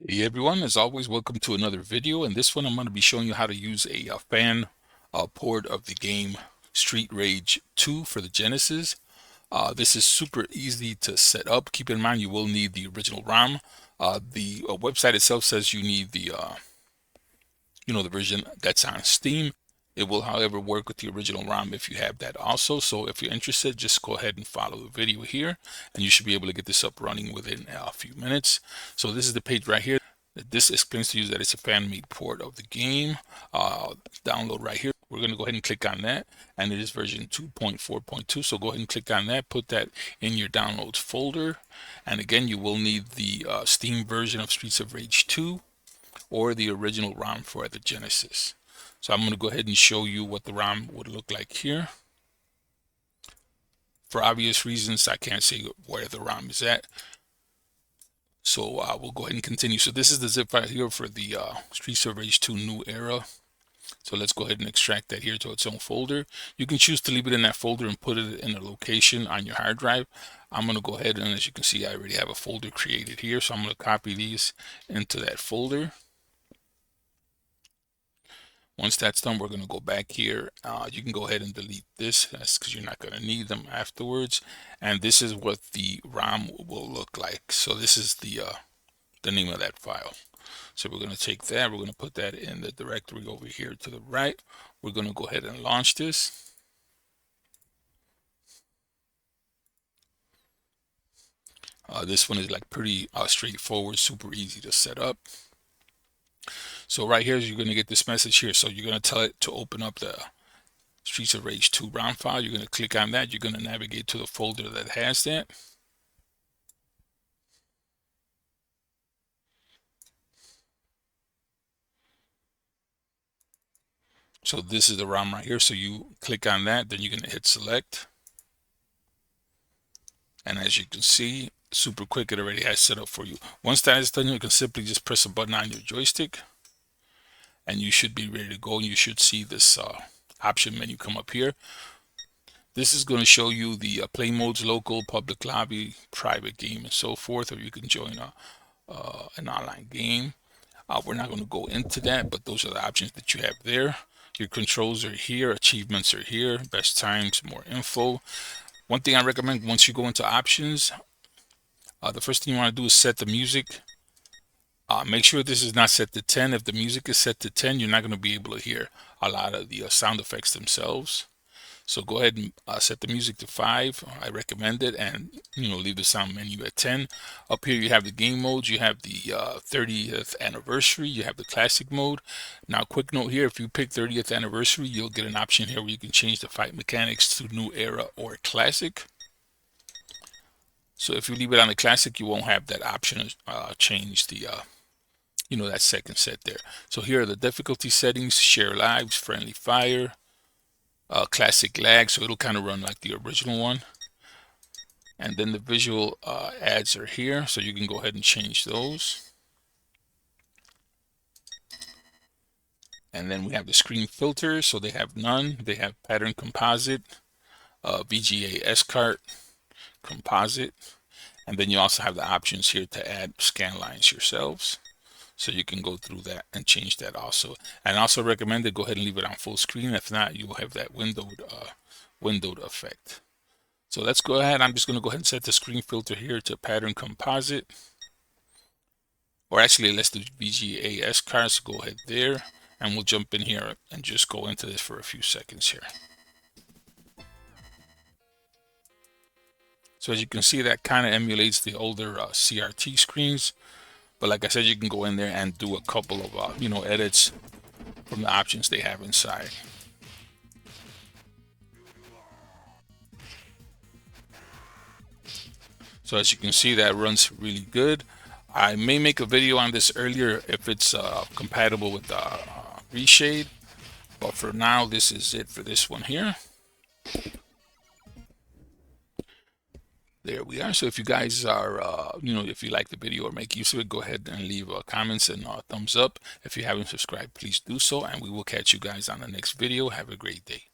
Hey everyone, as always, welcome to another video. In this one, I'm going to be showing you how to use a fan port of the game Street Rage 2 for the Genesis. This is super easy to set up. Keep in mind you will need the original ROM. The website itself says you need the the version that's on Steam. It will, however, work with the original ROM if you have that also. So if you're interested, just go ahead and follow the video here, and you should be able to get this up running within a few minutes. So this is the page right here. This explains to you that it's a fan-made port of the game. Download right here. We're going to go ahead and click on that, and it is version 2.4.2. So go ahead and click on that, put that in your downloads folder. And again, you will need the Steam version of Streets of Rage 2 or the original ROM for the Genesis. So I'm going to go ahead and show you what the ROM would look like here. For obvious reasons, I can't say where the ROM is at. So we'll go ahead and continue. So this is the zip file here for the Streets of Rage 2 New Era. So let's go ahead and extract that here to its own folder. You can choose to leave it in that folder and put it in a location on your hard drive. I'm going to go ahead and, as you can see, I already have a folder created here. So I'm going to copy these into that folder. Once that's done, we're going to go back here. You can go ahead and delete this. That's because you're not going to need them afterwards. And this is what the ROM will look like. So this is the name of that file. So we're going to take that. We're going to put that in the directory over here to the right. We're going to go ahead and launch this. This one is like pretty straightforward, super easy to set up. So right here, you're going to get this message here. So you're going to tell it to open up the Streets of Rage 2 ROM file. You're going to click on that. You're going to navigate to the folder that has that. So this is the ROM right here. So you click on that, then you're going to hit select. And as you can see, super quick, it already has set up for you. Once that is done, you can simply just press a button on your joystick and you should be ready to go. You should see this option menu come up here. This is going to show you the play modes: local, public lobby, private game, and so forth, or you can join an online game. We're not going to go into that, but those are the options that you have there. Your controls are here, achievements are here, best times, more info. One thing I recommend once you go into options, the first thing you want to do is set the music. Make sure this is not set to 10. If the music is set to 10, you're not going to be able to hear a lot of the sound effects themselves. So go ahead and set the music to 5. I recommend it, and leave the sound menu at 10. Up here you have the game modes. You have the 30th anniversary. You have the classic mode. Now, quick note here: if you pick 30th anniversary, you'll get an option here where you can change the fight mechanics to New Era or Classic. So if you leave it on the Classic, you won't have that option to change the that second set there. So here are the difficulty settings: share lives, friendly fire, classic lag, so it'll kind of run like the original one. And then the visual ads are here, so you can go ahead and change those. And then we have the screen filters, so they have none. They have pattern composite, VGA S-cart, composite, and then you also have the options here to add scan lines yourselves. So you can go through that and change that also. And also recommend to go ahead and leave it on full screen. If not, you will have that windowed effect. So let's go ahead. I'm just going to go ahead and set the screen filter here to pattern composite. Or actually, let's do VGA S-cart. So go ahead there. And we'll jump in here and just go into this for a few seconds here. So as you can see, that kind of emulates the older CRT screens. But like I said, you can go in there and do a couple of, edits from the options they have inside. So as you can see, that runs really good. I may make a video on this earlier if it's compatible with Reshade. But for now, this is it for this one here. There we are. So if you guys are, if you like the video or make use of it, go ahead and leave comments and thumbs up. If you haven't subscribed, please do so. And we will catch you guys on the next video. Have a great day.